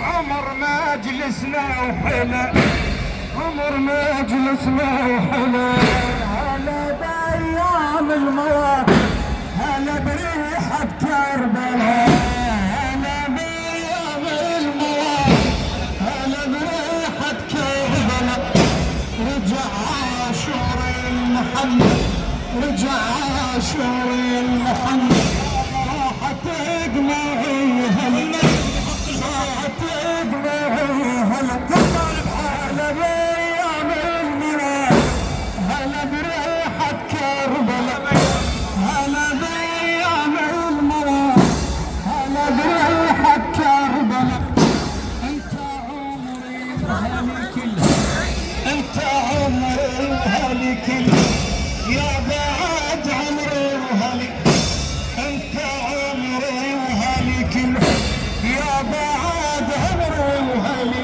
عمر مجلسنا وحلا، عمر مجلسنا وحلا، هلا بايام الموت، هلا بريحة كربلاء، هلا بايام الموت، هلا بريحة كربلاء. رجع عاشور المحمد، رجع عاشور المحمد، راحت دموعي هلا، راحت دموعي هلا. هلا بايام الموت، هلا بريحة كربلاء، هلا بايام الموت، هلا بريحة كربلاء. انت عمري وهلي كله، انت عمري وهلي كله، يا بعد عمري وهلي، انت عمري وهلي كله، يا بعد عمري وهلي.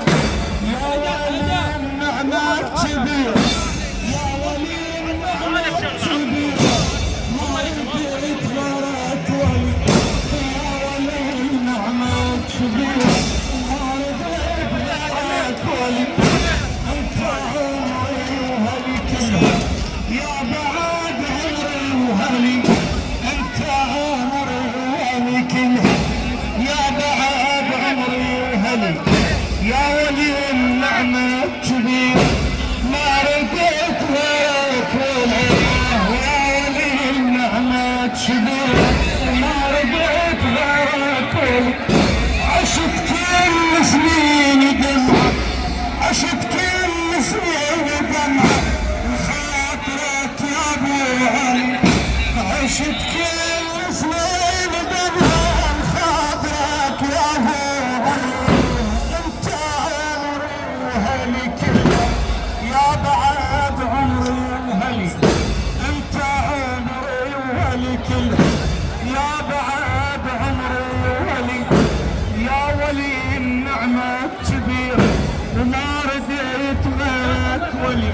يا ولي النعمة كبير، يا ولي النعمة كبير، ما رديت غيرك ولي، يا ولي النعمة كبير، ما رديت غيرك ولي. انت عمري وهلي كله، يا بعد عمري وهلي، انت عمري وهلي كله، يا بعد عمري وهلي. يا ولي النعمة كبير، ما رديت غيرك ولي، يا ولي النعمة كبير، ما رديت غيرك ولي. عشت كل سنيني دمعة، عشت كل سنيني دمعة، خاطرك يا ابو علي، عشت كل سنيني دمعة، خاطرك يا ابو علي. انت عمري وهلي كله، يا بعد عمري وهلي، انت عمري وهلي كله، يا بعد عمري وهلي. يا ولي النعمة كبير، وما رديت غيرك ولي،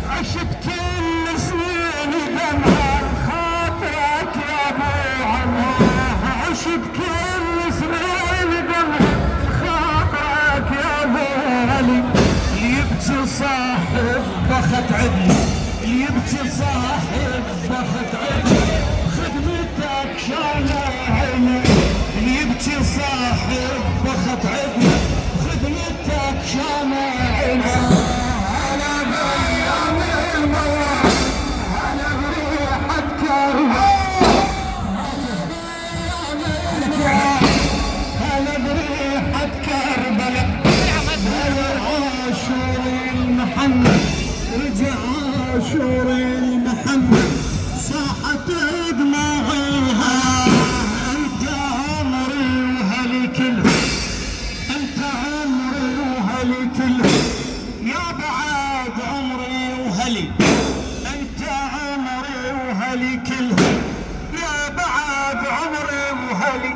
عشت كل سنيني دمعة، خاطرك يا ابو علي، عشت كل سنيني دمعة، خاطرك يا ابو علي. يبكي صاحب بخت عدنا، يبكي صاحب بخت عدنا، خدمتك شالة عيني، يبكي صاحب بخت عدنا، خدمتك شالة عيني. هلا بايام الموت، هلا بريحة كربلاء، هلا بريحة كربلاء. هلا عاشور المحمد، رجع عاشور المحمد، صاحت دموعيها. انت عمري وهلي كله، انت عمري وهلي كله، يا بعد عمري وهلي، انت عمري وهلي كله، يا بعد عمري وهلي.